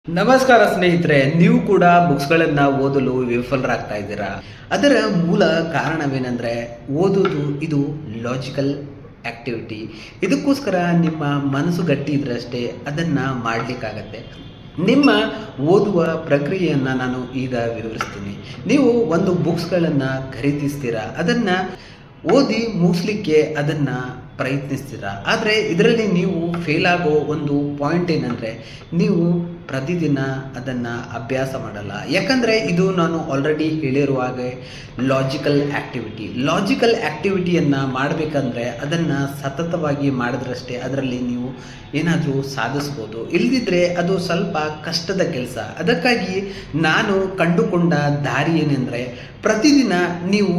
ನಮಸ್ಕಾರ ಸ್ನೇಹಿತರೆ, ನೀವು ಕೂಡ ಬುಕ್ಸ್ಗಳನ್ನು ಓದಲು ವಿಫಲರಾಗ್ತಾ ಇದ್ದೀರಾ. ಅದರ ಮೂಲ ಕಾರಣವೇನೆಂದರೆ ಓದುವುದು ಇದು ಲಾಜಿಕಲ್ ಆಕ್ಟಿವಿಟಿ. ಇದಕ್ಕೋಸ್ಕರ ನಿಮ್ಮ ಮನಸ್ಸು ಗಟ್ಟಿ ಇದ್ರಷ್ಟೇ ಅದನ್ನು ಮಾಡಲಿಕ್ಕಾಗತ್ತೆ. ನಿಮ್ಮ ಓದುವ ಪ್ರಕ್ರಿಯೆಯನ್ನು ನಾನು ಈಗ ವಿವರಿಸ್ತೀನಿ. ನೀವು ಒಂದು ಬುಕ್ಸ್ಗಳನ್ನು ಖರೀದಿಸ್ತೀರಾ, ಅದನ್ನು ಓದಿ ಮುಗಿಸ್ಲಿಕ್ಕೆ ಅದನ್ನು ಪ್ರಯತ್ನಿಸ್ತೀರಾ. ಆದರೆ ಇದರಲ್ಲಿ ನೀವು ಫೇಲ್ ಆಗೋ ಒಂದು ಪಾಯಿಂಟ್ ಏನಂದರೆ ನೀವು ಪ್ರತಿದಿನ ಅದನ್ನು ಅಭ್ಯಾಸ ಮಾಡಲ್ಲ. ಯಾಕಂದರೆ ಇದು ನಾನು ಆಲ್ರೆಡಿ ಹೇಳಿರುವ ಹಾಗೆ ಲಾಜಿಕಲ್ ಆ್ಯಕ್ಟಿವಿಟಿಯನ್ನು ಮಾಡಬೇಕಂದ್ರೆ ಅದನ್ನು ಸತತವಾಗಿ ಮಾಡಿದ್ರಷ್ಟೇ ಅದರಲ್ಲಿ ನೀವು ಏನಾದರೂ ಸಾಧಿಸ್ಬೋದು. ಇಲ್ಲದಿದ್ದರೆ ಅದು ಸ್ವಲ್ಪ ಕಷ್ಟದ ಕೆಲಸ. ಅದಕ್ಕಾಗಿ ನಾನು ಕಂಡುಕೊಂಡ ದಾರಿ ಏನೆಂದರೆ ಪ್ರತಿದಿನ ನೀವು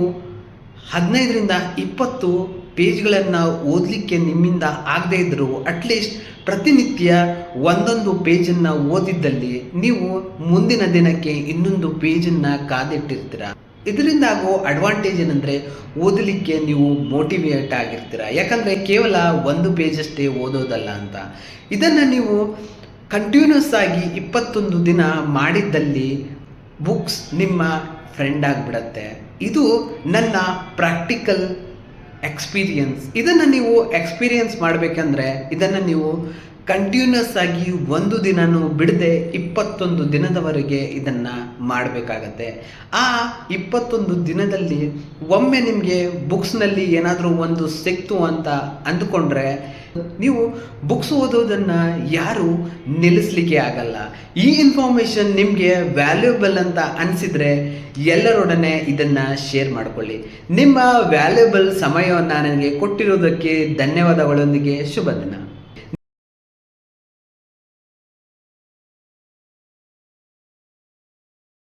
15ರಿಂದ 20 ಪೇಜ್ಗಳನ್ನು ಓದಲಿಕ್ಕೆ ನಿಮ್ಮಿಂದ ಆಗದೇ ಇದ್ದರೂ ಅಟ್ಲೀಸ್ಟ್ ಪ್ರತಿನಿತ್ಯ ಒಂದೊಂದು ಪೇಜನ್ನು ಓದಿದ್ದಲ್ಲಿ ನೀವು ಮುಂದಿನ ದಿನಕ್ಕೆ ಇನ್ನೊಂದು ಪೇಜನ್ನು ಕಾದಿಟ್ಟಿರ್ತೀರ. ಇದರಿಂದ ಆಗೋ ಅಡ್ವಾಂಟೇಜ್ ಏನಂದರೆ ಓದಲಿಕ್ಕೆ ನೀವು ಮೋಟಿವೇಟ್ ಆಗಿರ್ತೀರ. ಯಾಕಂದರೆ ಕೇವಲ ಒಂದು ಪೇಜಷ್ಟೇ ಓದೋದಲ್ಲ ಅಂತ. ಇದನ್ನು ನೀವು ಕಂಟಿನ್ಯೂಸ್ ಆಗಿ 21 ದಿನ ಮಾಡಿದ್ದಲ್ಲಿ ಬುಕ್ಸ್ ನಿಮ್ಮ ಫ್ರೆಂಡ್ ಆಗಿಬಿಡತ್ತೆ. ಇದು ನನ್ನ ಪ್ರಾಕ್ಟಿಕಲ್ ಎಕ್ಸ್ಪೀರಿಯನ್ಸ್. ಇದನ್ನು ನೀವು ಎಕ್ಸ್ಪೀರಿಯನ್ಸ್ ಮಾಡಬೇಕಂದ್ರೆ ಇದನ್ನು ನೀವು ಕಂಟಿನ್ಯೂಸ್ ಆಗಿ ಒಂದು ದಿನನೂ ಬಿಡದೆ 21 ದಿನದವರೆಗೆ ಇದನ್ನು ಮಾಡಬೇಕಾಗತ್ತೆ. ಆ 21 ದಿನದಲ್ಲಿ ಒಮ್ಮೆ ನಿಮಗೆ ಬುಕ್ಸ್ನಲ್ಲಿ ಏನಾದರೂ ಒಂದು ಸಿಕ್ತು ಅಂತ ಅಂದುಕೊಂಡ್ರೆ ನೀವು ಬುಕ್ಸ್ ಓದೋದನ್ನು ಯಾರು ನಿಲ್ಲಿಸಲಿಕ್ಕೆ ಆಗಲ್ಲ. ಈ ಇನ್ಫಾರ್ಮೇಷನ್ ನಿಮಗೆ ವ್ಯಾಲ್ಯೂಬಲ್ ಅಂತ ಅನಿಸಿದರೆ ಎಲ್ಲರೊಡನೆ ಇದನ್ನು ಶೇರ್ ಮಾಡಿಕೊಳ್ಳಿ. ನಿಮ್ಮ ವ್ಯಾಲ್ಯೂಬಲ್ ಸಮಯವನ್ನು ನನಗೆ ಕೊಟ್ಟಿರೋದಕ್ಕೆ ಧನ್ಯವಾದಗಳೊಂದಿಗೆ ಶುಭ ದಿನ.